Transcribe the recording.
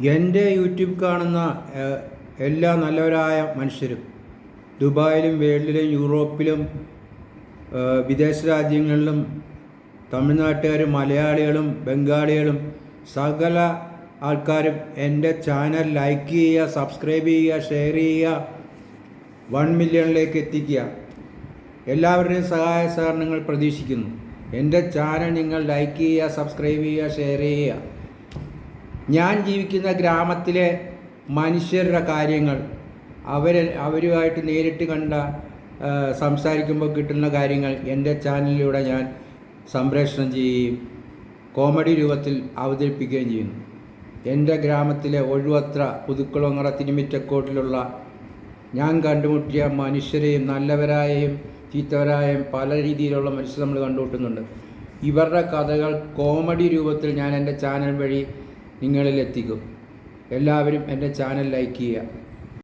എൻ്റെ യൂട്യൂബ് കാണുന്ന എല്ലാ നല്ലവരായ മനുഷ്യരും ദുബായിലും വേൾഡിലും യൂറോപ്പിലും വിദേശ രാജ്യങ്ങളിലും തമിഴ്നാട്ടുകാരും മലയാളികളും ബംഗാളികളും സകല ആൾക്കാരും എൻ്റെ ചാനൽ ലൈക്ക് ചെയ്യുക, സബ്സ്ക്രൈബ് ചെയ്യുക, ഷെയർ ചെയ്യുക, 1 മില്യണിലേക്ക് എത്തിക്കുക. എല്ലാവരുടെയും സഹായ സഹകരണങ്ങൾ പ്രതീക്ഷിക്കുന്നു. എൻ്റെ ചാനൽ നിങ്ങൾ ലൈക്ക് ചെയ്യുക, സബ്സ്ക്രൈബ് ചെയ്യുക, ഷെയർ ചെയ്യുക. ഞാൻ ജീവിക്കുന്ന ഗ്രാമത്തിലെ മനുഷ്യരുടെ കാര്യങ്ങൾ അവരുമായിട്ട് നേരിട്ട് കണ്ട സംസാരിക്കുമ്പോൾ കിട്ടുന്ന കാര്യങ്ങൾ എൻ്റെ ചാനലിലൂടെ ഞാൻ സംപ്രേഷണം ചെയ്യുകയും കോമഡി രൂപത്തിൽ അവതരിപ്പിക്കുകയും ചെയ്യുന്നു. എൻ്റെ ഗ്രാമത്തിലെ ഒഴുവത്ര, പുതുക്കുളങ്ങര, തിരുമിറ്റക്കോട്ടിലുള്ള ഞാൻ കണ്ടുമുട്ടിയ മനുഷ്യരെയും നല്ലവരായും ചീത്തവരായും പല രീതിയിലുള്ള മനുഷ്യർ നമ്മൾ കണ്ടുമുട്ടുന്നുണ്ട്. ഇവരുടെ കഥകൾ കോമഡി രൂപത്തിൽ ഞാൻ എൻ്റെ ചാനൽ വഴി നിങ്ങളിൽ എത്തിക്കും. എല്ലാവരും എൻ്റെ ചാനൽ ലൈക്ക് ചെയ്യുക.